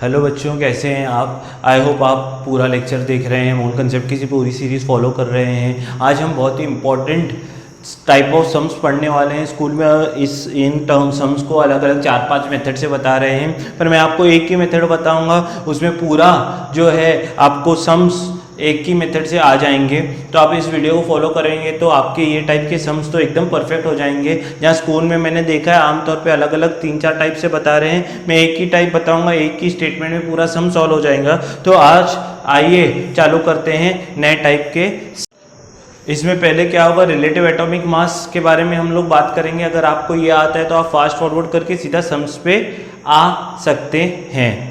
Hello बच्चों, कैसे हैं आप। आई होप आप पूरा लेक्चर देख रहे हैं, मोल कंसेप्ट की पूरी सीरीज़ फॉलो कर रहे हैं। आज हम बहुत ही इंपॉर्टेंट टाइप ऑफ सम्स पढ़ने वाले हैं। स्कूल में इन टर्म सम्स को अलग अलग 4-5 मेथड से बता रहे हैं, पर मैं आपको एक ही मेथड बताऊंगा। उसमें पूरा जो है आपको सम्स एक ही मेथड से आ जाएंगे। तो आप इस वीडियो को फॉलो करेंगे तो आपके ये टाइप के सम्स तो एकदम परफेक्ट हो जाएंगे। जहाँ स्कूल में मैंने देखा है आमतौर पे अलग अलग 3-4 टाइप से बता रहे हैं, मैं एक ही टाइप बताऊंगा, एक ही स्टेटमेंट में पूरा सम सॉल्व हो जाएगा। तो आज आइए चालू करते हैं नए टाइप के। इसमें पहले क्या होगा, रिलेटिव एटॉमिक मास के बारे में हम लोग बात करेंगे। अगर आपको ये आता है तो आप फास्ट फॉरवर्ड करके सीधा सम्स पे आ सकते हैं।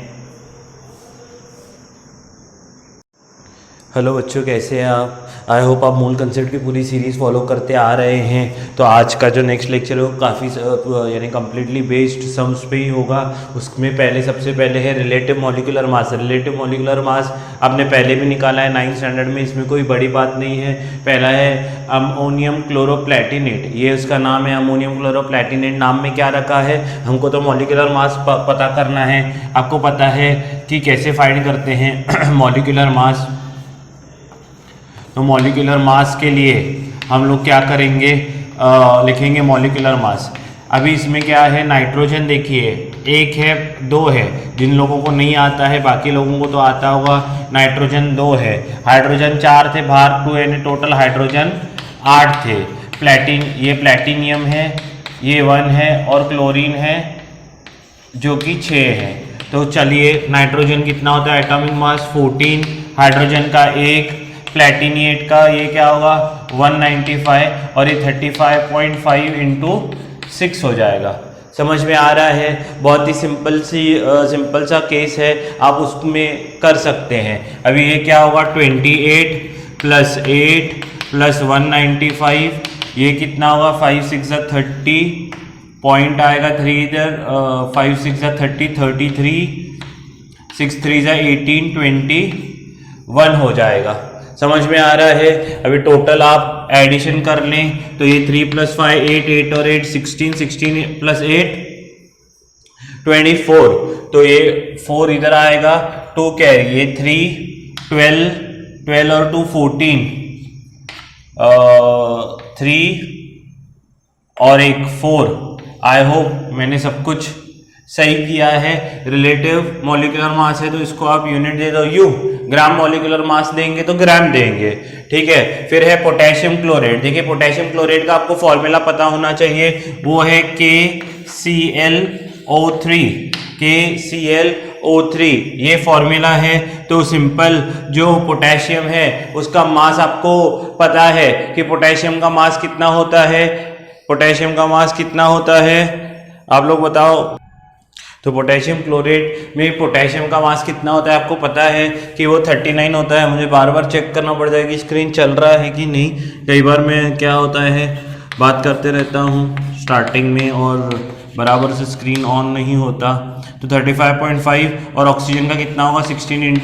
हेलो बच्चों, कैसे हैं आप। आई होप आप मूल कंसेप्ट की पूरी सीरीज़ फॉलो करते आ रहे हैं। तो आज का जो नेक्स्ट लेक्चर है वो काफ़ी यानी कम्प्लीटली बेस्ड सम्स पे ही होगा। उसमें सबसे पहले है relative molecular mass. Relative molecular mass आपने पहले भी निकाला है 9th स्टैंडर्ड में, इसमें कोई बड़ी बात नहीं है। पहला है अमोनियम क्लोरोप्लैटिनेट, ये उसका नाम है अमोनियम क्लोरोप्लैटिनेट। नाम में क्या रखा है, हमको तो मॉलिक्यूलर मास पता करना है। आपको पता है कि कैसे फाइंड करते हैं मॉलिक्यूलर मास। तो मॉलिक्यूलर मास के लिए हम लोग क्या करेंगे, लिखेंगे मॉलिक्यूलर मास। अभी इसमें क्या है, नाइट्रोजन देखिए 1 है 2 है, जिन लोगों को नहीं आता है, बाकी लोगों को तो आता होगा। नाइट्रोजन 2 है, हाइड्रोजन 4 थे, बाहर 2 यानी टोटल हाइड्रोजन 8 थे। ये प्लैटिनियम है, ये 1 है, और क्लोरीन है जो कि 6 है। तो चलिए, नाइट्रोजन कितना होता है एटॉमिक मास 14, हाइड्रोजन का 1, प्लैटिनिएट का ये क्या होगा 195, और ये 35.5 इंटू 6 हो जाएगा। समझ में आ रहा है, बहुत ही सिंपल सा केस है, आप उसमें कर सकते हैं। अभी ये क्या होगा 28 + 8 + 195, ये कितना होगा 5 6 30, पॉइंट आएगा 3 इधर, 5 6 30 33, 6 3 18 21 हो जाएगा। समझ में आ रहा है। अभी टोटल आप एडिशन कर लें तो ये 3 + 5 8, 8 और 8 16, 16 + 8 24, तो ये 4 इधर आएगा, 2 कैरी, ये 3 12, 12 और 2 14, 3 और 1 4। आई होप मैंने सब कुछ सही किया है। रिलेटिव मॉलिक्यूलर मास है तो इसको आप यूनिट दे दो यू, ग्राम मॉलिक्यूलर मास देंगे तो ग्राम देंगे, ठीक है। फिर है पोटेशियम क्लोराइड। देखिए पोटेशियम क्लोराइड का आपको फॉर्मूला पता होना चाहिए, वो है KClO3, KClO3 ये फॉर्मूला है। तो सिंपल जो पोटेशियम है उसका मास आपको पता है कि पोटेशियम का मास कितना होता है। पोटेशियम का मास कितना होता है आप लोग बताओ। तो पोटेशियम क्लोराइड में पोटेशियम का मास कितना होता है आपको पता है कि वो 39 होता है। मुझे बार बार चेक करना पड़ जाएगा कि स्क्रीन चल रहा है कि नहीं। कई बार मैं क्या होता है बात करते रहता हूँ स्टार्टिंग में और बराबर से स्क्रीन ऑन नहीं होता। तो 35.5, और ऑक्सीजन का कितना होगा 16 ×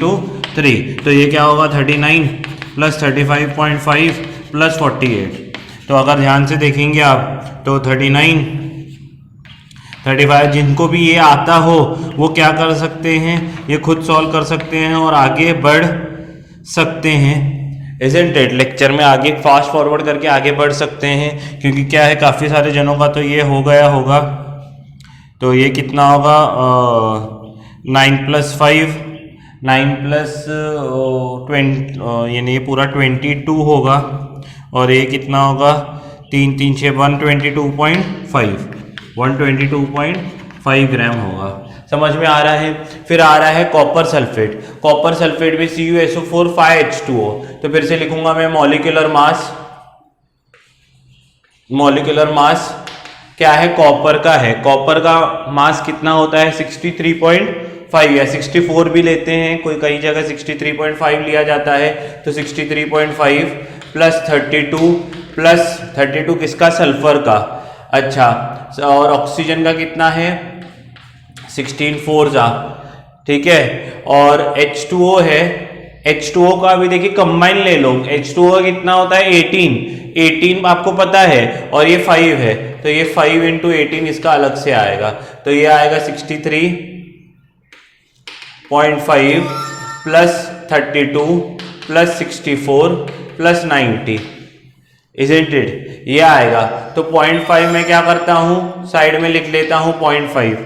3, तो ये क्या होगा 39 + 35.5 + 48। तो अगर ध्यान से देखेंगे आप तो 35, जिनको भी ये आता हो वो क्या कर सकते हैं, ये खुद सॉल्व कर सकते हैं और आगे बढ़ सकते हैं। इज़न्ट इट, लेक्चर में आगे फास्ट फॉरवर्ड करके आगे बढ़ सकते हैं, क्योंकि क्या है काफ़ी सारे जनों का तो ये हो गया होगा। तो ये कितना होगा 9 + 5, 9 + 20, यानी ये पूरा 22 होगा, और ये कितना होगा 3 3 6 122.5 ग्राम होगा। समझ में आ रहा है। फिर आ रहा है कॉपर सल्फेट। कॉपर सल्फेट भी CuSO4 5H2O। तो फिर से लिखूंगा मैं मॉलिक्यूलर मास। मॉलिक्यूलर मास क्या है, कॉपर का है। कॉपर का मास कितना होता है 63.5 या 64 भी लेते हैं, कोई कई जगह 63.5 लिया जाता है। तो 63.5 + 32 किसका, सल्फर का। अच्छा, और ऑक्सीजन का कितना है 16 4 जा, ठीक है। और H2O है, H2O का भी देखिए कंबाइन ले लो। H2O कितना होता है 18 आपको पता है, और ये 5 है, तो ये 5 × 18 इसका अलग से आएगा। तो ये आएगा 63 0.5 plus 32 plus 64 plus 90, isn't it, ये आएगा। तो 0.5 में क्या करता हूँ, साइड में लिख लेता हूँ 0.5,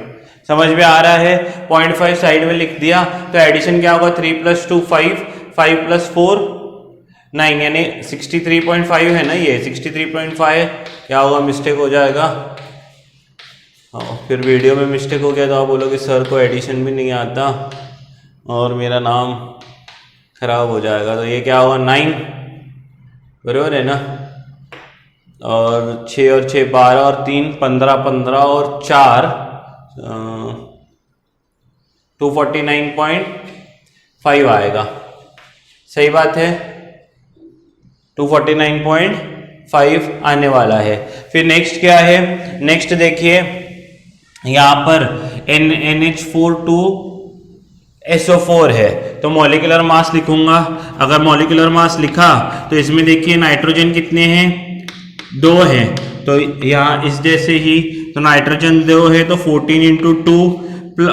समझ में आ रहा है। 0.5 साइड में लिख दिया, तो एडिशन क्या होगा, 3 + 2 5, 5 + 4 9, यानी 63.5 है ना, ये 63.5 क्या होगा, मिस्टेक हो जाएगा। हाँ, फिर वीडियो में मिस्टेक हो गया तो आप बोलोगे सर को एडिशन भी नहीं आता और मेरा नाम खराब हो जाएगा। तो ये क्या होगा, 9, बराबर है ना। और 6 और 6 12 और 3 15, 15 और 4 249.5 आएगा। सही बात है, 249.5 आने वाला है। फिर नेक्स्ट क्या है, नेक्स्ट देखिए यहाँ पर NH42SO4 है, तो मॉलिक्यूलर मास लिखूंगा। अगर मॉलिक्यूलर मास लिखा तो इसमें देखिए नाइट्रोजन कितने हैं, 2 हैं, तो यहाँ इस जैसे ही, तो नाइट्रोजन 2 है तो 14 × 2,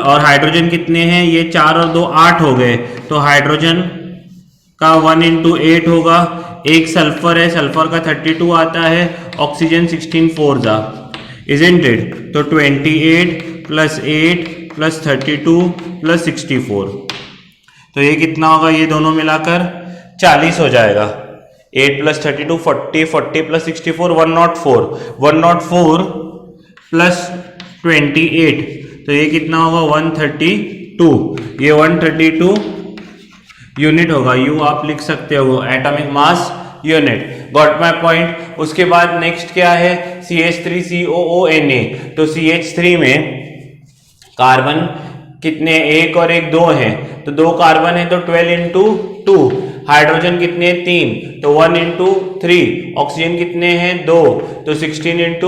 और हाइड्रोजन कितने हैं, ये 4 और 2 8 हो गए, तो हाइड्रोजन का 1 × 8 होगा। एक सल्फर है, सल्फर का 32 आता है, ऑक्सीजन 16 4 जा, इजंट इट। तो 28 + 8 + 32 + 64, तो ये कितना होगा, ये दोनों मिलाकर 40 हो जाएगा। 8 + 32 40, 40 + 64 104, 104 + 28, तो ये कितना होगा, 132, ये 132 यूनिट होगा। यू आप लिख सकते हो, atomic mass unit. Got my point. उसके बाद नेक्स्ट क्या है, CH3COONA, तो CH3 में कार्बन कितने, 1 और 1 2 हैं, तो 2 कार्बन है तो 12 × 2, हाइड्रोजन कितने 3, तो 1 × 3, ऑक्सीजन कितने हैं 2, तो 16 ×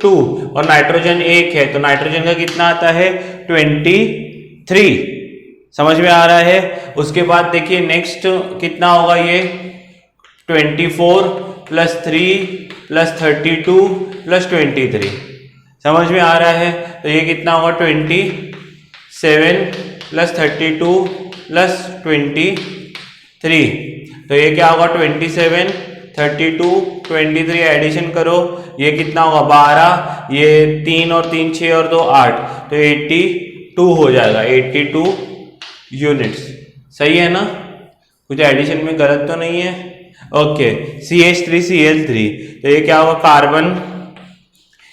2, और नाइट्रोजन 1 है, तो नाइट्रोजन का कितना आता है 23, समझ में आ रहा है। उसके बाद देखिए नेक्स्ट कितना होगा, ये 24 + 3 + 32 + 23, समझ में आ रहा है। तो ये कितना होगा, 27 + 32 + 23, तो ये क्या होगा, 27 32 23, एडिशन करो, ये कितना होगा 12, ये 3 और 3 6 और 2 8, तो 82 हो जाएगा, 82 यूनिट्स। सही है ना, कुछ एडिशन में गलत तो नहीं है। ओके, CH3Cl3, तो ये क्या होगा, कार्बन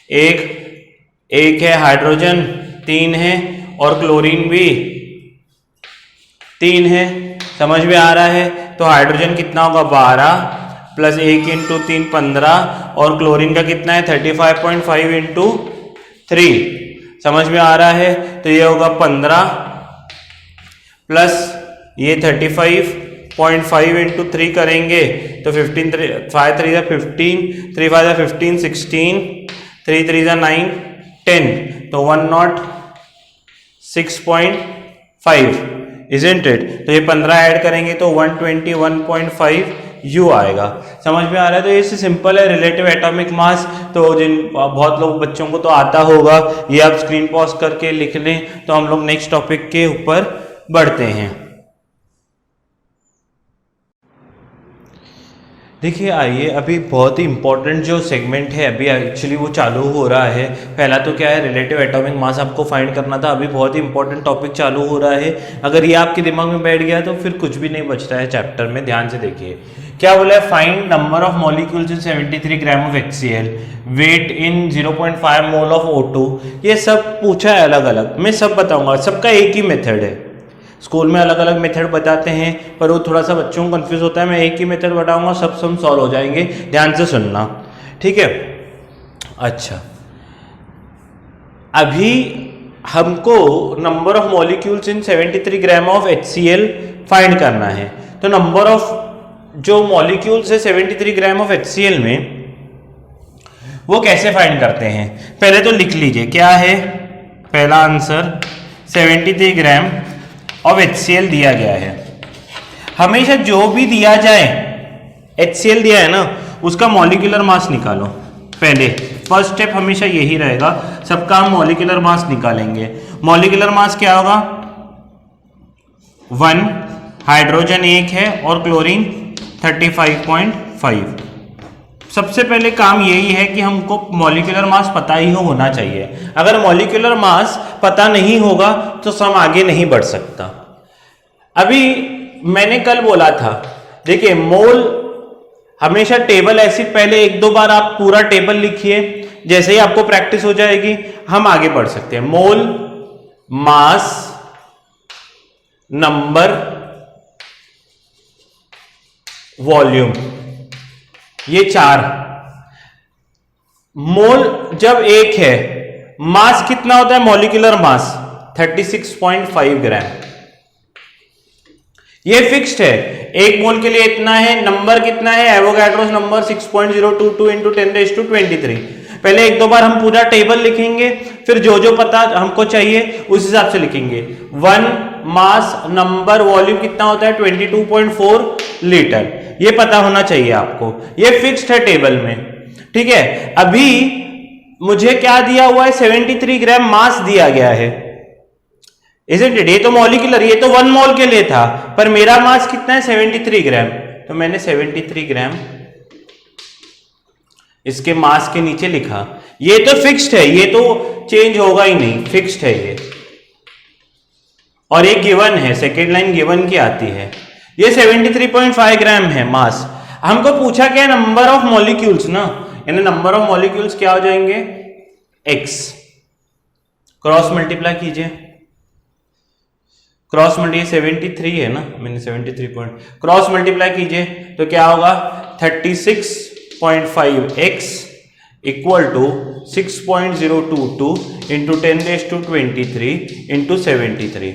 1 है, हाइड्रोजन 3 है, और क्लोरीन भी 3 है, समझ में आ रहा है। तो हाइड्रोजन कितना होगा 12 + 1 × 3 15, और क्लोरीन का कितना है 35.5 × 3, समझ में आ रहा है। तो ये होगा 15 प्लस ये 35.5 × 3 करेंगे तो 15 5 3 15 3 5 15 16 3 3 9 10, तो 106.5, isn't it? तो ये 15 ऐड करेंगे तो 121.5 U आएगा। समझ में आ रहा है। तो ये सिंपल है, रिलेटिव एटॉमिक मास। तो जिन बहुत लोग बच्चों को तो आता होगा, ये आप स्क्रीन पॉज करके लिख लें। तो हम लोग नेक्स्ट टॉपिक के ऊपर बढ़ते हैं। देखिए आइए, अभी बहुत ही इंपॉर्टेंट जो सेगमेंट है अभी एक्चुअली वो चालू हो रहा है। पहला तो क्या है, रिलेटिव एटॉमिक मास आपको फाइंड करना था। अभी बहुत ही इंपॉर्टेंट टॉपिक चालू हो रहा है। अगर ये आपके दिमाग में बैठ गया तो फिर कुछ भी नहीं बचता है चैप्टर में। ध्यान से देखिए क्या बोला है, find number of molecules in 73 gram of HCl, weight in 0.5 mole of O2। ये सब पूछा है अलग अलग, मैं सब बताऊंगा। सबका एक ही मेथड है। स्कूल में अलग अलग मेथड बताते हैं पर वो थोड़ा सा बच्चों को कंफ्यूज होता है। मैं एक ही मेथड बताऊंगा, सब सम सॉल्व हो जाएंगे। ध्यान से सुनना, ठीक है। अच्छा, अभी हमको number of molecules in 73 gram of HCl find करना है। तो नंबर ऑफ जो मॉलिक्यूल्स है 73 ग्राम ऑफ HCl में, वो कैसे फाइंड करते हैं, पहले तो लिख लीजिए क्या है। पहला आंसर 73 ग्राम ऑफ HCl दिया गया है। हमेशा जो भी दिया जाए, HCl दिया है ना, उसका मॉलिक्यूलर मास निकालो। पहले फर्स्ट स्टेप हमेशा यही रहेगा, सबका हम मॉलिक्यूलर मास निकालेंगे। मॉलिक्यूलर मास क्या होगा, 1, हाइड्रोजन 1 है और क्लोरीन 35.5। सबसे पहले काम यही है कि हमको मॉलिक्यूलर मास पता ही होना चाहिए। अगर मॉलिक्यूलर मास पता नहीं होगा तो सम आगे नहीं बढ़ सकता। अभी मैंने कल बोला था, देखिए मोल हमेशा टेबल एसिड पहले 1-2 बार आप पूरा टेबल लिखिए, जैसे ही आपको प्रैक्टिस हो जाएगी हम आगे बढ़ सकते हैं। मोल, मास, नंबर, वॉल्यूम, ये 4। मोल जब 1 है, मास कितना होता है मॉलिक्यूलर मास 36.5 ग्राम। ये फिक्स्ड है, 1 मोल के लिए इतना है। नंबर कितना है, एवोगाड्रोस नंबर 6.022 इंटू 10⁻23। पहले 1-2 बार हम पूरा टेबल लिखेंगे, फिर जो जो पता हमको चाहिए उस हिसाब से लिखेंगे। 1 मास, नंबर, वॉल्यूम कितना होता है 22.4 लीटर, ये पता होना चाहिए आपको। ये फिक्स्ड है टेबल में, ठीक है। अभी मुझे क्या दिया हुआ है, 73 ग्राम मास दिया गया है, Isn't it? ये तो मॉलिक्यूलर, ये तो 1 मोल के लिए था, पर मेरा मास कितना है 73 ग्राम, तो मैंने 73 ग्राम इसके मास के नीचे लिखा। ये तो फिक्स्ड है, ये तो चेंज होगा ही नहीं, फिक्स्ड है ये। और ये गिवन है, सेकेंड लाइन गिवन की आती है। ये 73.5 ग्राम है मास। हमको पूछा क्या, नंबर ऑफ मॉलिक्यूल्स ना, यानी नंबर ऑफ मॉलिक्यूल्स क्या हो जाएंगे, x। क्रॉस मल्टीप्लाई कीजिए, क्रॉस मल्टीप्लाई 73 है ना, मैंने 73 पॉइंट क्रॉस मल्टीप्लाई कीजिए तो क्या होगा 36.5x equal to 6.022 into 10⁻23 into 73।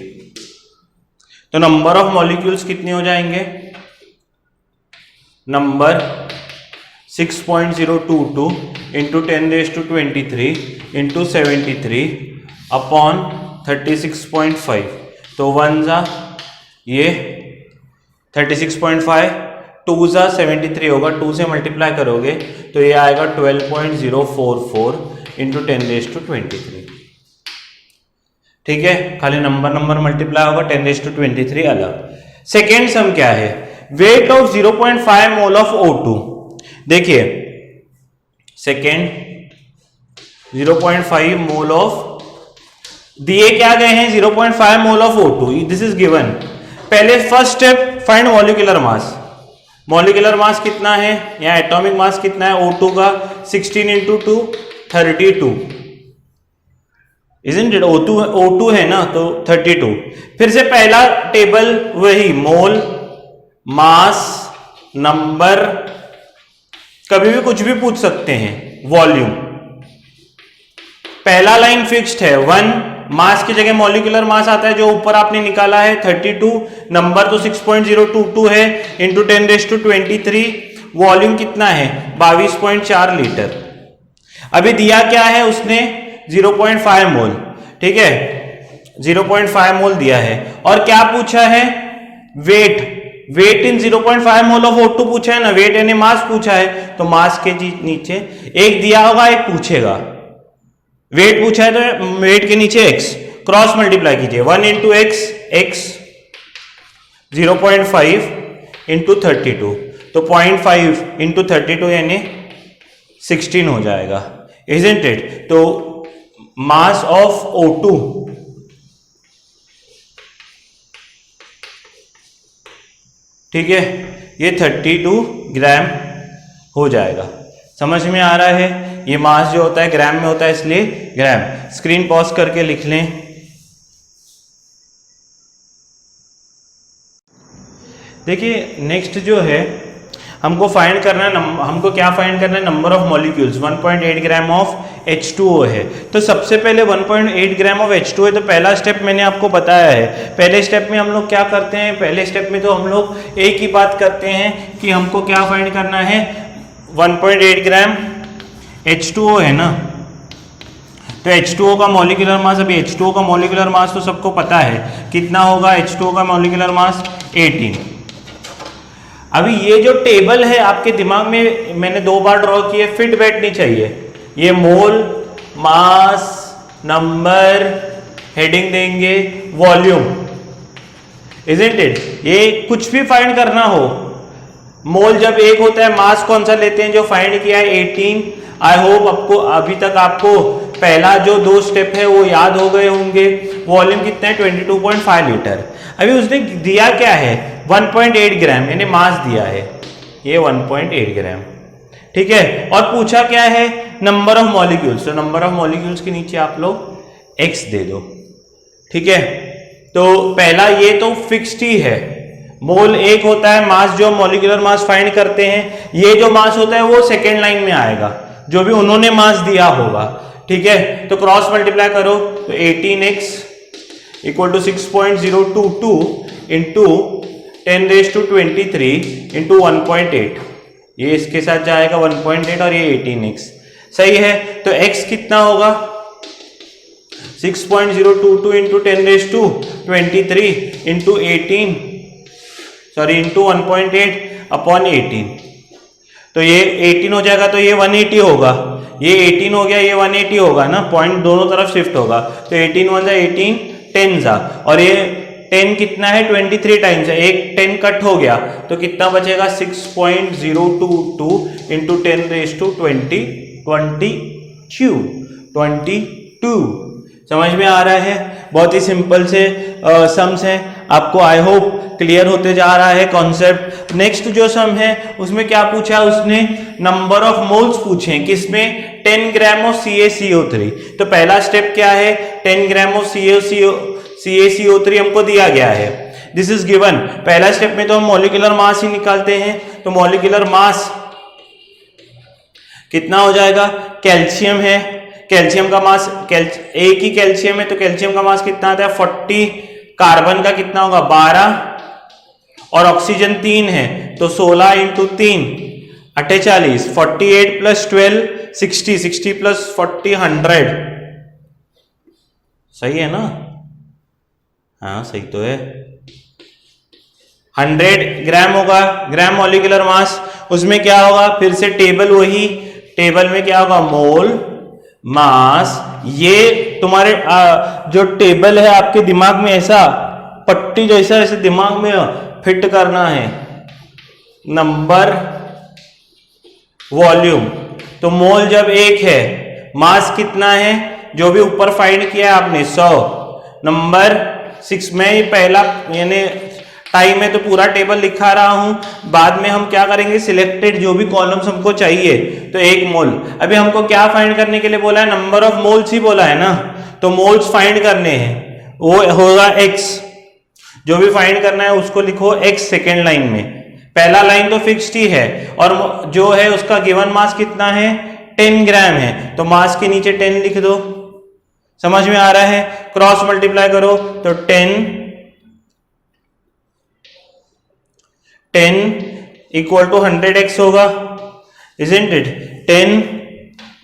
तो नंबर ऑफ मॉलिक्यूल्स कितने हो जाएंगे, नंबर 6.022 इंटू 10⁻23 इंटू 73 अपॉन 36.5। तो 1 जा ये 36.5, 2 जा 73 होगा, 2 से मल्टीप्लाई करोगे तो ये आएगा 12.044 इंटू 10⁻23। ठीक है, खाली नंबर मल्टीप्लाई होगा, 10⁻23 अलग। सेकेंड सम क्या है, weight of 0.5 mole of O2। देखिए सेकेंड 0.5 मोल ऑफ, दिए क्या गए हैं 0.5 mole of O2, this is given. पहले first step find molecular mass. Molecular mass कितना है, या एटॉमिक मास कितना है O2 का, 16 इंटू 2 32। Isn't it? O2 है ना, तो 32। फिर से पहला टेबल वही, मोल, मास, नंबर, कभी भी कुछ भी पूछ सकते हैं, वॉल्यूम। पहला लाइन फिक्स्ड है 1, मास की जगह मॉलिक्यूलर मास आता है जो ऊपर आपने निकाला है 32, नंबर तो 6.022 है इंटू 10⁻23, वॉल्यूम कितना है 22.4 लीटर। अभी दिया क्या है उसने 0.5 मोल, ठीक है 0.5 मोल दिया है। और क्या पूछा है, wait in 0.5 mole of O2 पूछा है ना, वेट यानी मास पूछा है, तो मास के नीचे एक दिया होगा, एक पूछेगा। वेट पूछा है तो वेट के नीचे x, क्रॉस मल्टीप्लाई कीजिए 1 इंटू x 0.5 इंटू 32, तो 0.5 इंटू 32 यानी 16 हो जाएगा, इजंट इट। तो मास ऑफ O2 ठीक है, ये 32 ग्राम हो जाएगा। समझ में आ रहा है, ये मास जो होता है ग्राम में होता है, इसलिए ग्राम। स्क्रीन पॉज करके लिख लें। देखिए नेक्स्ट जो है हमको फाइंड करना है, हमको क्या फाइंड करना है, number of molecules. 1.8 gram of H2O है, तो सबसे पहले 1.8 ग्राम ऑफ H2O है, तो पहला स्टेप मैंने आपको बताया है। पहले स्टेप में हम लोग क्या करते हैं, पहले स्टेप में तो हम लोग एक ही बात करते हैं कि हमको क्या फाइंड करना है, 1.8 ग्राम H2O है ना, तो H2O का मॉलिक्यूलर मास, अभी H2O का मॉलिक्यूलर मास तो सबको पता है कितना होगा, H2O का मॉलिक्यूलर मास 18। अभी ये जो टेबल है आपके दिमाग में मैंने 2 बार ड्रॉ किए, फिट बैठनी चाहिए। ये मोल, मास, नंबर, हेडिंग देंगे, वॉल्यूम, इजंट इट? ये कुछ भी फाइंड करना हो, मोल जब एक होता है, मास कौन सा लेते हैं जो फाइंड किया है 18। आई होप आपको अभी तक आपको पहला जो 2 स्टेप है वो याद हो गए होंगे। वॉल्यूम कितना है 22.5 लीटर। अभी उसने दिया क्या है 1.8 ग्राम, यानी मास दिया है ये 1.8 ग्राम, ठीक है। और पूछा क्या है नंबर ऑफ मॉलिक्यूल्स, तो नंबर ऑफ मॉलिक्यूल्स के नीचे आप लोग x दे दो, ठीक है। तो पहला ये तो फिक्स्ड ही है, मोल एक होता है, मास जो मॉलिक्यूलर मास फाइंड करते हैं, ये जो मास होता है वो सेकेंड लाइन में आएगा, जो भी उन्होंने मास दिया होगा, ठीक है। तो क्रॉस मल्टीप्लाई करो तो 18x equal to 6.022 into 10⁻23 into 1.8, ये इसके साथ जाएगा 1.8 और ये 18x, सही है। तो x कितना होगा 6.022 इंटू 10⁻23 इंटू 1.8 अपॉन 18, तो ये 18 हो जाएगा, तो ये 180 होगा, ये 18 हो गया, ये 180 होगा ना, पॉइंट दोनों तरफ शिफ्ट होगा, तो 18 1 18 10 जा, और ये 10 कितना है 23 टाइम्स है, एक 10 कट हो गया तो कितना बचेगा 6.022 इंटू 10⁻22। समझ में आ रहा है? बहुत ही सिंपल से सम्स हैं, आपको आई होप क्लियर होते जा रहा है कॉन्सेप्ट। नेक्स्ट जो सम है उसमें क्या पूछा उसने, नंबर ऑफ मोल्स पूछे, किसमें 10 ग्राम ऑफ CaCO3। तो पहला स्टेप क्या है 10 ग्राम ऑफ CaCO3 हमको दिया गया है, दिस इज गिवन। पहला स्टेप में तो हम मॉलिक्यूलर मास ही निकालते हैं, तो मॉलिक्यूलर मास कितना हो जाएगा, कैल्शियम है, कैल्शियम का मास एक ही कैल्शियम है तो कैल्शियम का मास कितना आता है 40, कार्बन का कितना होगा 12 और ऑक्सीजन 3 है तो 16 इंटू 3 48, 48 प्लस 12 60, 60 प्लस 40 100, सही है ना? हाँ सही तो है। 100 ग्राम होगा, ग्राम मॉलिक्यूलर मास, उसमें क्या होगा फिर से टेबल वही, टेबल में क्या होगा मोल मास, ये तुम्हारे जो टेबल है आपके दिमाग में ऐसा पट्टी जैसा ऐसे दिमाग में फिट करना है, नंबर वॉल्यूम, तो मोल जब एक है, मास कितना है जो भी ऊपर फाइंड किया है आपने 100, नंबर 6 में पहला यानी टाइम में तो पूरा टेबल लिखा रहा हूं, बाद में हम क्या करेंगे सिलेक्टेड जो भी कॉलम्स हमको चाहिए, तो 1 मोल। अभी हमको क्या फाइंड करने के लिए बोला है, नंबर ऑफ मोल्स ही बोला है ना, तो मोल्स फाइंड करने हैं, वो होगा x, जो भी फाइंड करना है उसको लिखो x सेकेंड लाइन में, पहला लाइन तो फिक्स्ड ही है और जो है उसका गिवन मास कितना है 10 ग्राम है, तो मास के नीचे 10 लिख दो, समझ में आ रहा है? क्रॉस मल्टीप्लाई करो तो 10 इक्वल टू 100x होगा, इजंट इट? 10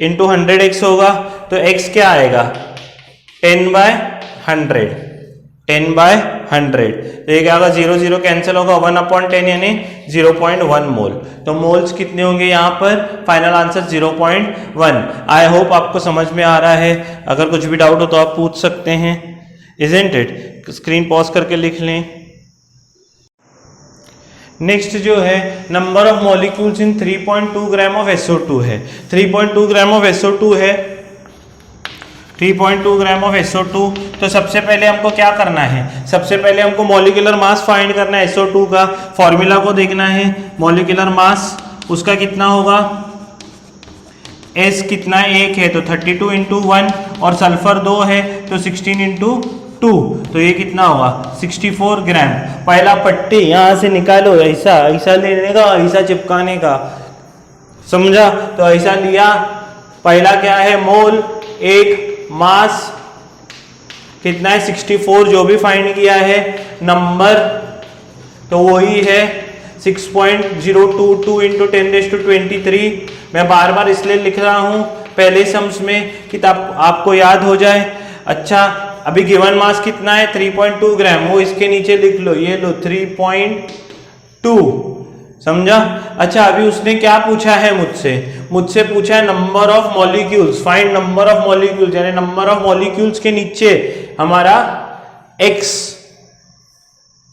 इंटू 100x होगा, तो x क्या आएगा 10/100, 10/100, तो ये क्या होगा 0 0 कैंसिल होगा, 1/10 यानी 0.1 मोल, तो मोल्स कितने होंगे यहाँ पर, फाइनल आंसर 0.1। आई होप आपको समझ में आ रहा है, अगर कुछ भी डाउट हो तो आप पूछ सकते हैं, इजंट इट? स्क्रीन पॉज करके लिख लें। नेक्स्ट जो है number of molecules in 3.2 gram of SO2 है, 3.2 ग्राम ऑफ SO2 है, 3.2 ग्राम ऑफ SO2। तो सबसे पहले हमको क्या करना है, सबसे पहले हमको मॉलिक्यूलर मास फाइंड करना है SO2 का, फॉर्मूला को देखना है, मॉलिक्यूलर मास उसका कितना होगा, S कितना 1 है तो 32 इंटू 1 और सल्फर 2 है तो 16 इंटू 2, तो ये कितना होगा 64 ग्राम। पहला पट्टी यहां से निकालो, ऐसा ऐसा लेने का, ऐसा चिपकाने का, समझा? तो ऐसा लिया, पहला क्या है मोल, एक मास कितना है 64, जो भी फाइंड किया है, नंबर तो वही है 6.022 इंटू 10⁻23। मैं बार बार इसलिए लिख रहा हूं पहले सम्स में कि आपको याद हो जाए। अच्छा अभी गिवन मास कितना है 3.2 ग्राम, वो इसके नीचे लिख लो, ये लो 3.2, समझा? अच्छा अभी उसने क्या पूछा है मुझसे पूछा है number of molecules, find number of molecules, यानी नंबर ऑफ मॉलिक्यूल्स के नीचे हमारा x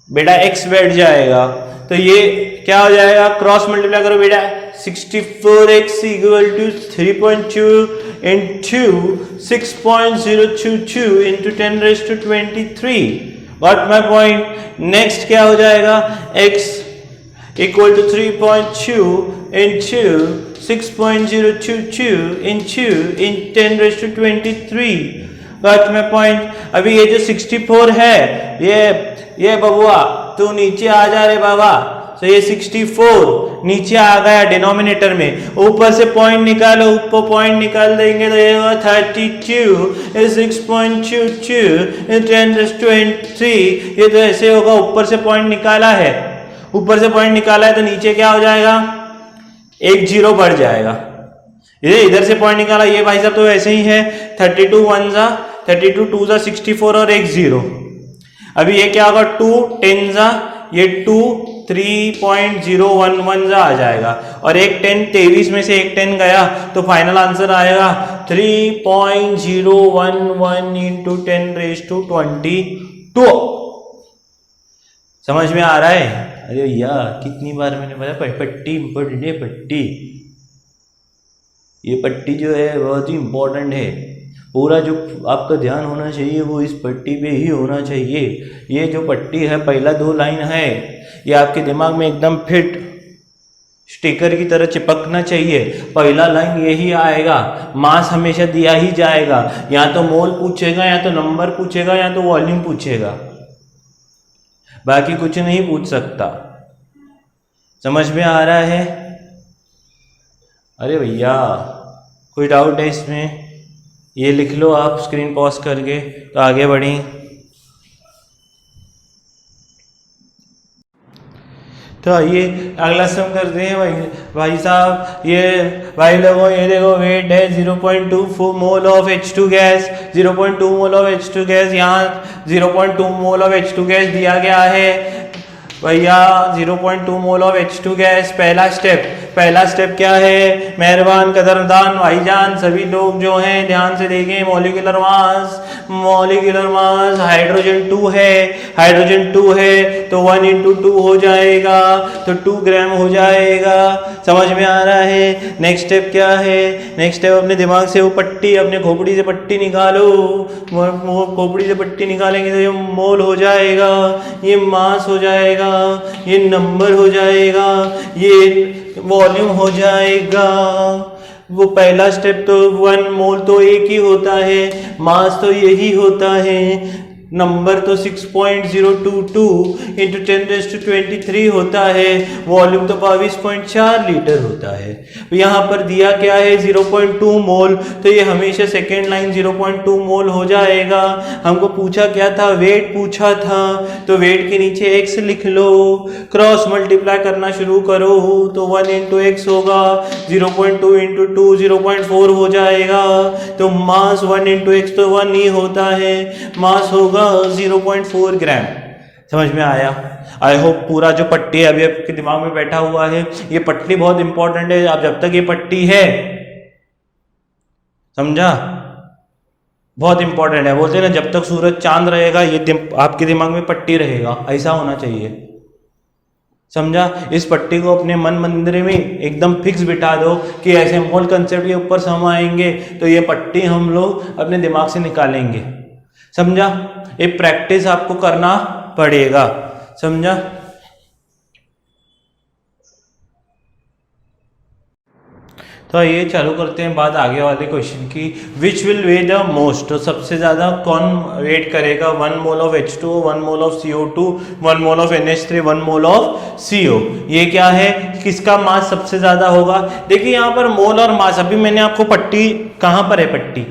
बेटा x बैठ जाएगा, तो ये क्या हो जाएगा, क्रॉस मल्टीप्लाई करो बेटा, 64x equal to 3.2 into 6.022 into 10⁻23। Got my point. Next क्या हो जाएगा, x equal to 3.2 into 6.022 into 10⁻23। Got my point. अभी ये जो 64 है, ये बबुआ तू नीचे आ जा रे बाबा। तो ये 64 नीचे आ गया डिनोमिनेटर में, ऊपर से पॉइंट निकालो, ऊपर पॉइंट निकाल देंगे तो ये होगा 32 6.22 10⁻23। ये तो ऐसे होगा, ऊपर से पॉइंट निकाला है, ऊपर से पॉइंट निकाला है तो नीचे क्या हो जाएगा, एक जीरो बढ़ जाएगा। ये इधर से पॉइंट निकाला, ये भाई साहब तो ऐसे ही है, 32 1 जा 32 2 जा 64 और एक जीरो। अभी ये क्या होगा, 2 10 जा, ये 2 3.011 जा आ जाएगा, और एक 10 23 में से एक 10 गया तो फाइनल आंसर आएगा 3.011 इंटू 10⁻22। समझ में आ रहा है? अरे भैया कितनी बार मैंने बताया, पट्टी इंपॉर्टेंट है, पट्टी, ये पट्टी जो है बहुत ही इंपॉर्टेंट है। पूरा जो आपका ध्यान होना चाहिए वो इस पट्टी पे ही होना चाहिए। ये जो पट्टी है, पहला 2 लाइन है, ये आपके दिमाग में एकदम फिट स्टिकर की तरह चिपकना चाहिए। पहला लाइन यही आएगा, मास हमेशा दिया ही जाएगा, या तो मोल पूछेगा, या तो नंबर पूछेगा, या तो वॉल्यूम पूछेगा, बाकी कुछ नहीं पूछ सकता। समझ में आ रहा है? अरे भैया कोई डाउट है इसमें? ये लिख लो आप स्क्रीन पॉज करके, तो आगे बढ़ी। तो आइए अगला सम करते हैं भाई साहब। ये भाई लोगों ये देखो, वेट है 0.24 mole of H2 gas, 0.2 mole of H2 gas, यहाँ 0.2 मोल ऑफ H2 गैस दिया गया है भैया, 0.2 मोल ऑफ H2 गैस। पहला स्टेप क्या है, मेहरबान कदरदान भाईजान सभी लोग जो हैं ध्यान से देखें। मॉलिक्यूलर मास हाइड्रोजन 2 है तो 1 इंटू 2 हो जाएगा, तो 2 ग्राम हो जाएगा। समझ में आ रहा है? नेक्स्ट स्टेप क्या है, नेक्स्ट स्टेप अपने दिमाग से वो पट्टी, अपने खोपड़ी से पट्टी निकालो, खोपड़ी से पट्टी निकालेंगे तो ये मोल हो जाएगा, ये मास हो जाएगा, ये नंबर हो जाएगा, ये वॉल्यूम हो जाएगा। वो पहला स्टेप तो 1 मोल तो एक ही होता है, मास तो यही होता है, नंबर तो 6.022 इंटू 10⁻23 होता है, वॉल्यूम तो 22.4 लीटर होता है। तो यहाँ पर दिया क्या है 0.2 मोल, तो ये हमेशा सेकेंड लाइन 0.2 मोल हो जाएगा। हमको पूछा क्या था, वेट पूछा था, तो वेट के नीचे x लिख लो, क्रॉस मल्टीप्लाई करना शुरू करो तो 1 इंटू एक्स होगा, 0.2 इंटू 2 0.4 हो जाएगा, तो मास 1 इंटू एक्स तो 1 ही होता है, मास होगा 0.4 ग्राम। समझ में आया? आई होप पूरा जो पट्टी है अभी आपके दिमाग में बैठा हुआ है। ये पट्टी बहुत इंपॉर्टेंट है, आप जब तक ये पट्टी है, समझा, बहुत इंपॉर्टेंट है। बोलते हैं ना, जब तक सूरज चांद रहेगा ये आपके दिमाग में पट्टी रहेगा, ऐसा होना चाहिए। समझा? इस पट्टी को अपने मन मंदिर में एकदम फिक्स बिठा दो कि ऐसे मोल कंसेप्ट के ऊपर सम आएंगे तो ये पट्टी हम लोग अपने दिमाग से निकालेंगे। समझा? ये प्रैक्टिस आपको करना पड़ेगा। समझा? तो ये चालू करते हैं बात आगे वाले क्वेश्चन की। Which will way the most, तो सबसे ज़्यादा कौन वेट करेगा? 1 mole of H2, 1 mole of CO2, 1 mole of NH3, 1 mole of CO। ये क्या है, किसका मास सबसे ज़्यादा होगा? देखिए यहाँ पर मोल और मास, अभी मैंने आपको पट्टी, कहाँ पर है पट्टी,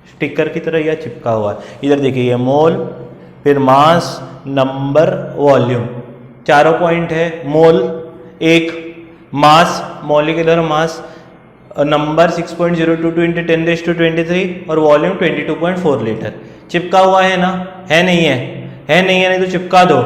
स्टिकर की तरह यह चिपका हुआ है, इधर देखिए, ये मोल, फिर मास, नंबर, वॉल्यूम, चारों पॉइंट है। मोल 1, मास, मॉलिक्यूलर मास, नंबर 6.022 इंटू 10⁻23 और वॉल्यूम 22.4 लीटर। चिपका हुआ है ना? है नहीं है? नहीं तो चिपका दो।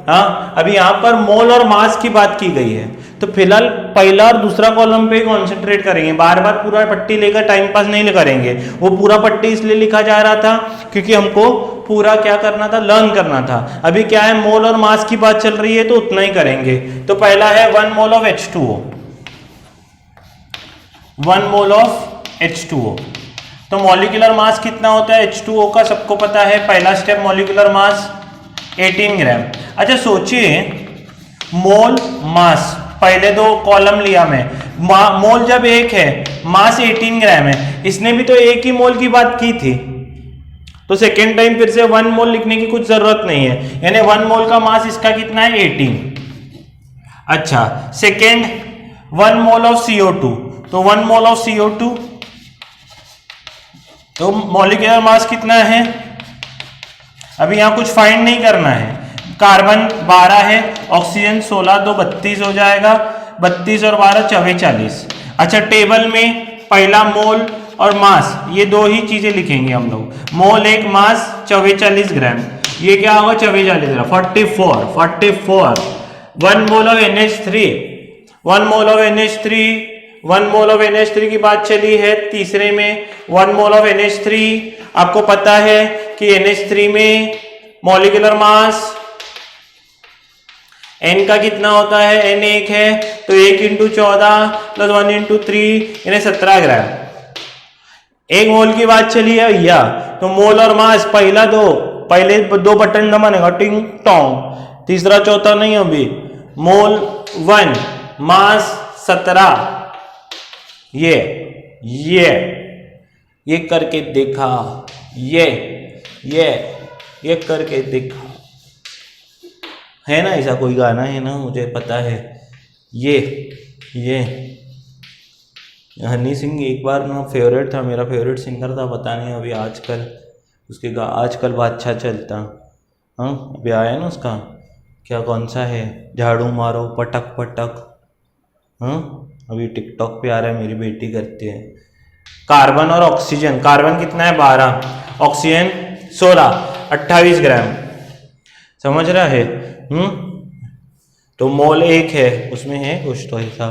हाँ, अभी यहाँ पर मोल और मास की बात की गई है, तो फिलहाल पहला और दूसरा कॉलम पे कॉन्सेंट्रेट करेंगे, बार बार पूरा पट्टी लेकर टाइम पास नहीं करेंगे। वो पूरा पट्टी इसलिए लिखा जा रहा था क्योंकि हमको पूरा क्या करना था, लर्न करना था। अभी क्या है, मोल और मास की बात चल रही है तो उतना ही करेंगे। तो पहला है 1 mole of H2O, 1 mole of H2O। तो मॉलिक्यूलर मास कितना होता है H2O का, सबको पता है। पहला स्टेप मॉलिक्यूलर मास 18 ग्राम। अच्छा सोचिए, मोल मास, पहले दो कॉलम लिया मैं, मोल जब एक है, मास 18 ग्राम है, इसने भी तो एक ही मोल की बात की थी, तो सेकेंड टाइम फिर से 1 मोल लिखने की कुछ जरूरत नहीं है, यानी 1 मोल का मास इसका कितना है 18। अच्छा सेकेंड 1 मोल ऑफ CO2, तो 1 मोल ऑफ CO2, तो मॉलिक्यूलर मास कितना है, अभी यहां कुछ फाइंड नहीं करना है। कार्बन 12 है, ऑक्सीजन 16, 2 32 हो जाएगा, 32 और 12 44। अच्छा टेबल में पहला मोल और मास, ये दो ही चीजें लिखेंगे हम लोग, मोल एक, मास 44 ग्राम, ये क्या होगा 44 ग्राम, 44। 1 mole of NH3, 1 mole of NH3, 1 mole of NH3 की बात चली है तीसरे में। 1 मोल ऑफ NH3, आपको पता है कि NH3 में मॉलिक्यूलर मास N का कितना होता है, N 1 है, तो 1 × 14 प्लस 1 × 3 यानी 17 ग्राम। एक मोल की बात चली है भैया, तो मोल और मास पहले दो बटन दबाने, टिंग टोंग, तीसरा चौथा नहीं अभी। मोल 1, मास 17, ये करके देखा, ये करके देखा, है ना, ऐसा कोई गाना है ना, मुझे पता है। ये हनी सिंह एक बार ना फेवरेट था, मेरा फेवरेट सिंगर था, पता नहीं अभी आजकल उसके आजकल बादशाह चलता। हाँ अभी आया ना उसका, क्या कौन सा है, झाड़ू मारो पटक पटक, हाँ अभी टिकटॉक पे आ रहा है, मेरी बेटी करती है। कार्बन और ऑक्सीजन, कार्बन कितना है 12, ऑक्सीजन 16, 28 ग्राम, समझ रहा है। तो मोल एक है, उसमें है कुछ तो ऐसा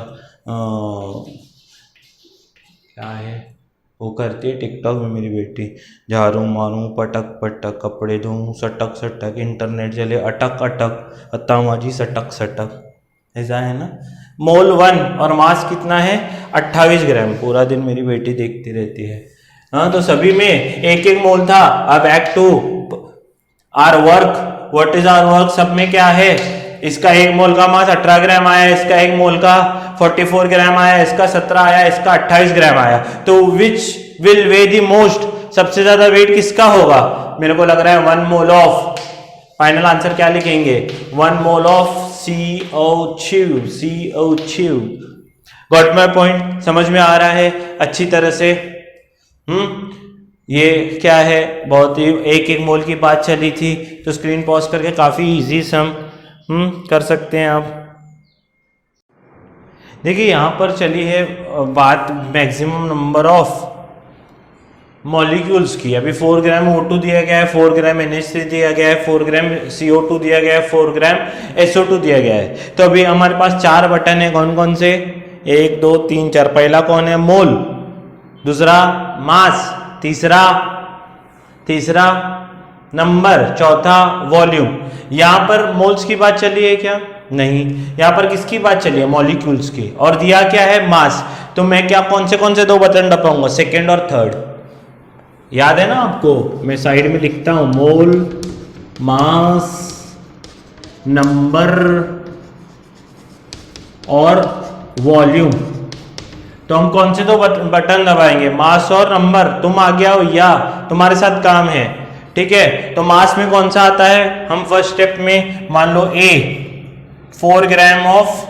क्या है, वो करती है टिकटॉक में मेरी बेटी, झाड़ू मारूं पटक पटक, कपड़े धोऊं सटक सटक, इंटरनेट चले अटक अटक, अत्तामाजी सटक सटक, ऐसा है ना। मोल 1 और मास कितना है 28 ग्राम, पूरा दिन मेरी बेटी देखती रहती है। हाँ तो सभी में एक एक मोल था। अब back to our work, what is our work, सब में क्या है, इसका एक मोल का मास 18 ग्राम आया, इसका एक मोल का 44 ग्राम आया, इसका 17 आया, इसका 28 ग्राम आया। तो which will way the most, सबसे ज्यादा वेट किसका होगा, मेरे को लग रहा है 1 मोल ऑफ, फाइनल आंसर क्या लिखेंगे, 1 mole of CO2। Got my point, समझ में आ रहा है अच्छी तरह से। ये क्या है, बहुत ही एक एक मोल की बात चली थी, तो स्क्रीन पॉज करके काफी इजी सम कर सकते हैं आप। देखिए यहाँ पर चली है बात मैक्सिमम नंबर ऑफ मॉलिक्यूल्स की। अभी 4 ग्राम O2 दिया गया है, 4 ग्राम NH3 दिया गया है, 4 ग्राम CO2 दिया गया है, 4 ग्राम SO2 दिया गया है। तो अभी हमारे पास 4 बटन है, कौन कौन से, 1 2 3 4। पहला कौन है, मोल, दूसरा मास, तीसरा नंबर, चौथा वॉल्यूम। यहाँ पर मोल्स की बात चली है क्या, नहीं, यहाँ पर किसकी बात चली है, मॉलिक्यूल्स की, और दिया क्या है मास। तो मैं क्या कौन से दो बटन दबाऊंगा, सेकेंड और थर्ड, याद है ना आपको, मैं साइड में लिखता हूं, मोल, मास, नंबर और वॉल्यूम। तो हम कौन से दो बटन दबाएंगे, मास और नंबर। तुम आ गया हो या तुम्हारे साथ काम है, ठीक है। तो मास में कौन सा आता है, हम फर्स्ट स्टेप में मान लो A 4 ग्राम ऑफ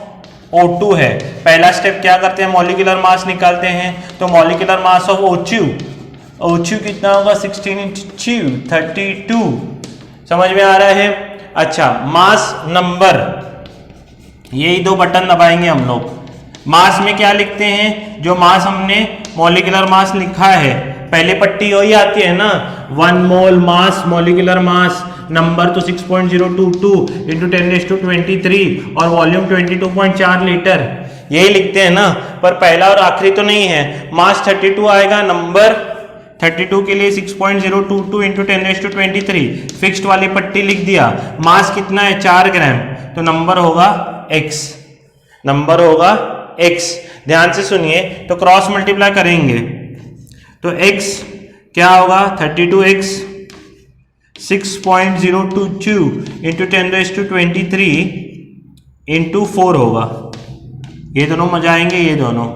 O2 है। पहला स्टेप क्या करते हैं, मॉलिक्यूलर मास निकालते हैं। तो मॉलिक्यूलर मास ऑफ O2 कितना होगा, 16 × 2 32। समझ में आ रहा है। अच्छा मास, नंबर, यही दो बटन दबाएंगे हम लोग। मास में क्या लिखते हैं, जो मास हमने मॉलिक्यूलर मास लिखा है, पहले पट्टी वही आती है ना, 1 मोल मास, मॉलिक्यूलर मास, नंबर तो 6.022 इंटू 10⁻23 और वॉल्यूम 22.4 लीटर, यही लिखते हैं ना। पर पहला और आखिरी तो नहीं है, मास 32 आएगा, नंबर 32 के लिए 6.022 इंटू 10⁻23, फिक्स्ड वाली पट्टी लिख दिया। मास कितना है 4 ग्राम, तो नंबर होगा x, नंबर होगा x। ध्यान से सुनिए, तो क्रॉस मल्टीप्लाई करेंगे तो x क्या होगा, 32x 6.022 इंटू 10⁻23 इंटू 4 होगा। ये दोनों मजा आएंगे, ये दोनों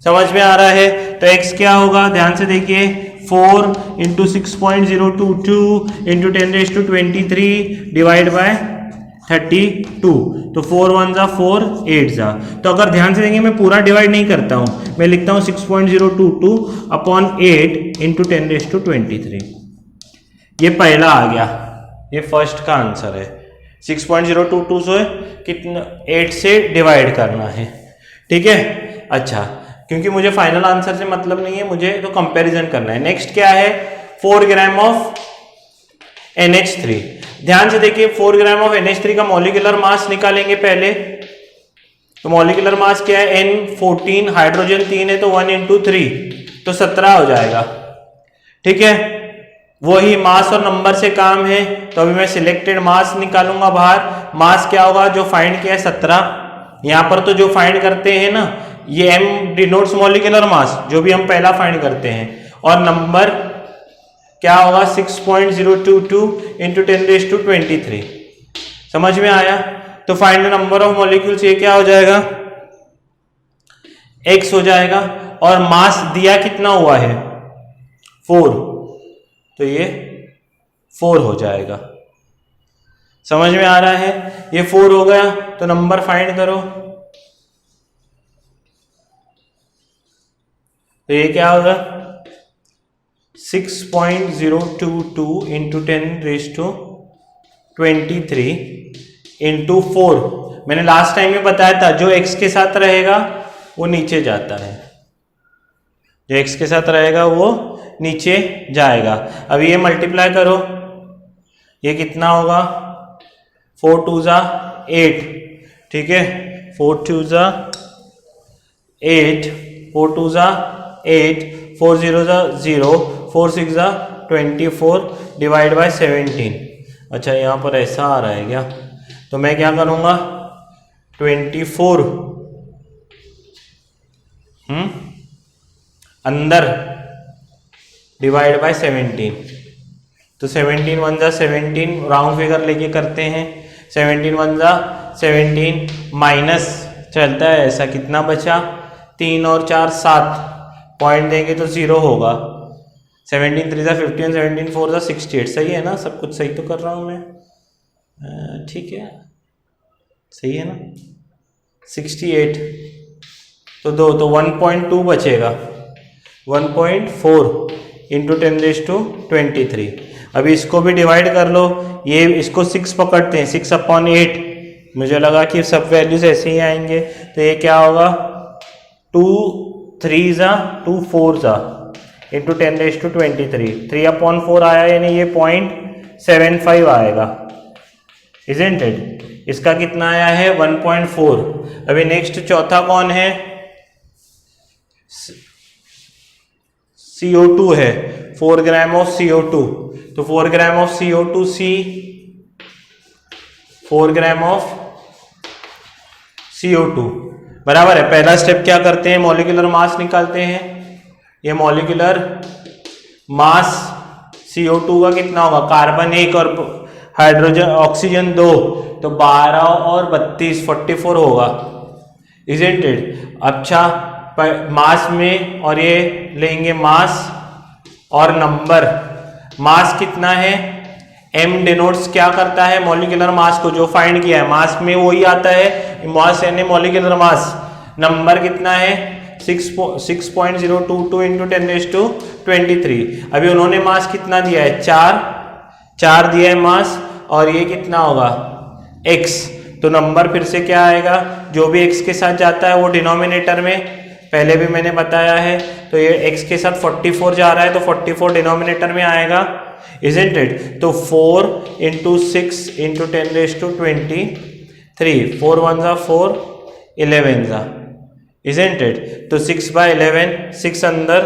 समझ में आ रहा है। तो x क्या होगा, ध्यान से देखिए, 4 इंटू 6.022 इंटू 10⁻23 डिवाइड बाय 32, तो 4 1 जा 4 8 जा। तो अगर ध्यान से देंगे, मैं पूरा डिवाइड नहीं करता हूं, मैं लिखता हूं 6.022 अपॉन 8 इंटू 10⁻23। ये पहला आ गया, ये फर्स्ट का आंसर है। 6.022 से कितना 8 से डिवाइड करना है, ठीक है। अच्छा, क्योंकि मुझे फाइनल आंसर से मतलब नहीं है, मुझे तो कंपैरिजन करना है। नेक्स्ट क्या है, 4 ग्राम ऑफ NH3। ध्यान से देखिए, 4 ग्राम ऑफ NH3 का मॉलिक्यूलर मास निकालेंगे पहले। तो मॉलिक्यूलर मास क्या है, N14, हाइड्रोजन 3 है तो 1 इंटू 3 तो 17 हो जाएगा, ठीक है। वही मास और नंबर से काम है, तो अभी मैं सिलेक्टेड मास निकालूंगा बाहर। मास क्या होगा, जो फाइंड किया है 17, यहां पर तो जो फाइंड करते हैं ना, ये M डिनोट्स मॉलिक्यूलर मास, जो भी हम पहला फाइंड करते हैं, और नंबर क्या होगा 6.022 इंटू 10⁻23। समझ में आया। तो find the number of molecules, ये क्या हो जाएगा, x हो जाएगा, और मास दिया कितना हुआ है 4, तो ये 4 हो जाएगा। समझ में आ रहा है, ये 4 हो गया, तो नंबर फाइंड करो। तो ये क्या होगा, 6.022 इंटू 10⁻23 इंटू 4। मैंने लास्ट टाइम में बताया था, जो x के साथ रहेगा वो नीचे जाता है, जो x के साथ रहेगा वो नीचे जाएगा। अब ये मल्टीप्लाई करो, ये कितना होगा, 4 2 जा 8, ठीक है, 4 2 जा 8, 4 2 जा 8, 4 0 जा 0, 4 6 जा 24 डिवाइड बाय 17। अच्छा, यहाँ पर ऐसा आ रहा है क्या, तो मैं क्या करूँगा, 24 अंदर डिवाइड बाय 17, तो 17 1 जा 17, राउंड फिगर लेके करते हैं, 17 1 जा 17 माइनस चलता है ऐसा, कितना बचा, 3 और 4 7, पॉइंट देंगे तो 0 होगा। 17 3 जा 15, 17 4 जा 68। सही है ना, सब कुछ सही तो कर रहा हूँ मैं, ठीक है, सही है ना, 68 तो 2, तो 1.2 बचेगा, 1.4 इंटू 10⁻23। अभी इसको भी डिवाइड कर लो, ये इसको 6 पकड़ते हैं, 6 अपॉन 8, मुझे लगा कि सब वैल्यूज ऐसे ही आएंगे, तो ये क्या होगा, 2 3 जा 2 4 जा इंटू 10⁻23, 3 अपॉन 4 आया, यानी ये 0.75 आएगा, इजंट इट। इसका कितना आया है 1.4। अभी नेक्स्ट चौथा कौन है, CO2 है, 4 ग्राम ऑफ CO2, तो 4 gram of CO2 C, 4 gram of CO2 बराबर है। पहला स्टेप क्या करते हैं, मॉलिक्यूलर मास निकालते हैं। ये मॉलिक्यूलर मास CO2 का कितना होगा, कार्बन 1 और हाइड्रोजन ऑक्सीजन 2, तो 12 और 32 44 होगा, इजंट इट। अच्छा, मास में, और ये लेंगे मास और नंबर। मास कितना है, M डिनोट्स क्या करता है, मॉलिक्यूलर मास को जो फाइंड किया है, मास में वही आता है, मास यानी मॉलिक्यूलर मास। नंबर कितना है 6.022 इंटू 10⁻23। अभी उन्होंने मास कितना दिया है, 4 दिया है मास, और ये कितना होगा x, तो नंबर फिर से क्या आएगा, जो भी x के साथ जाता है वो डिनोमिनेटर में पहले भी मैंने बताया है। तो ये x के साथ 44 जा रहा है तो 44 डिनोमिनेटर में आएगा, इजंट इट। तो 4 इंटू 6 इंटू 10⁻23, 4 1 ज़ा 4, 11 ज़ा, इजंट इट। तो 6/11, 6 अंदर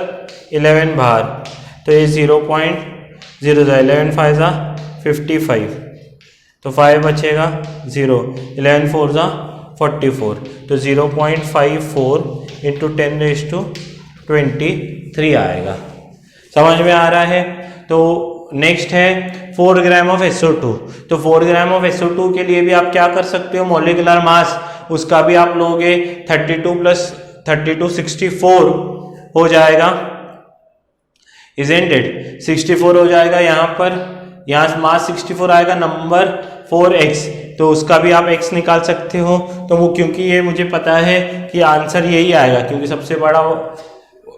11 बाहर, तो ये 0.0 ज़ा 11 5 ज़ा 55, तो 5 बचेगा 0, 11 4 ज़ा 44, तो 0.54 इंटू 10⁻23 आएगा। समझ में आ रहा है। तो नेक्स्ट है 4 ग्राम ऑफ SO2। तो 4 ग्राम ऑफ SO2 के लिए भी आप क्या कर सकते हो, मॉलिक्यूलर मास उसका भी आप लोगे 32 + 32 64 हो जाएगा, इजंट इट। 64 हो जाएगा यहाँ पर, यहाँ मास 64 आएगा, नंबर 4x, तो उसका भी आप x निकाल सकते हो। तो वो क्योंकि ये मुझे पता है कि आंसर यही आएगा, क्योंकि सबसे बड़ा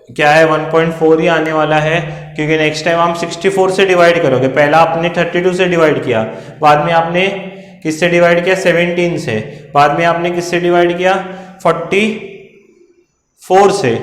क्या है 1.4 ही आने वाला है, क्योंकि नेक्स्ट टाइम आप 64 से डिवाइड करोगे। पहला आपने 32 से डिवाइड किया, बाद में आपने किससे डिवाइड किया, 17 से, बाद में आपने किससे डिवाइड किया, 44 से,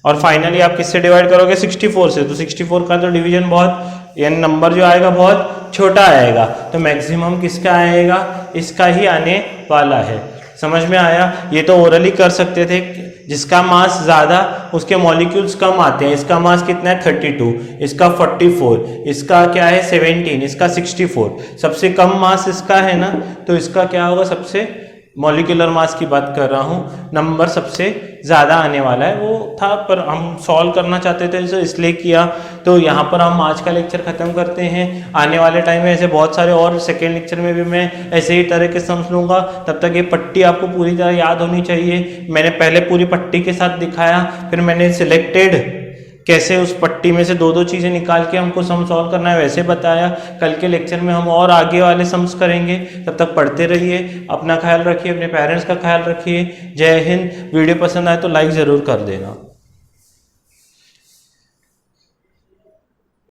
और फाइनली आप किससे डिवाइड करोगे, 64 से। तो 64 का तो डिवीजन बहुत, यानी नंबर जो आएगा बहुत छोटा आएगा, तो मैक्सिमम किसका आएगा, इसका ही आने वाला है। समझ में आया। ये तो ओरली कर सकते थे, जिसका मास ज़्यादा उसके मॉलिक्यूल्स कम आते हैं। इसका मास कितना है 32, इसका 44, इसका क्या है 17, इसका 64, सबसे कम मास इसका है ना, तो इसका क्या होगा, सबसे मॉलिक्यूलर मास की बात कर रहा हूँ, नंबर सबसे ज़्यादा आने वाला है। वो था पर हम सॉल्व करना चाहते थे तो इसलिए किया। तो यहाँ पर हम आज का लेक्चर ख़त्म करते हैं। आने वाले टाइम में ऐसे बहुत सारे और सेकेंड लेक्चर में भी मैं ऐसे ही तरह के सम्स लूँगा। तब तक ये पट्टी आपको पूरी तरह याद होनी चाहिए। मैंने पहले पूरी पट्टी के साथ दिखाया, फिर मैंने सिलेक्टेड कैसे उस पट्टी में से 2-2 चीज़ें निकाल के हमको सम सॉल्व करना है वैसे बताया। कल के लेक्चर में हम और आगे वाले सम्स करेंगे। तब तक पढ़ते रहिए, अपना ख्याल रखिए, अपने पेरेंट्स का ख्याल रखिए। जय हिंद। वीडियो पसंद आए तो लाइक ज़रूर कर देना।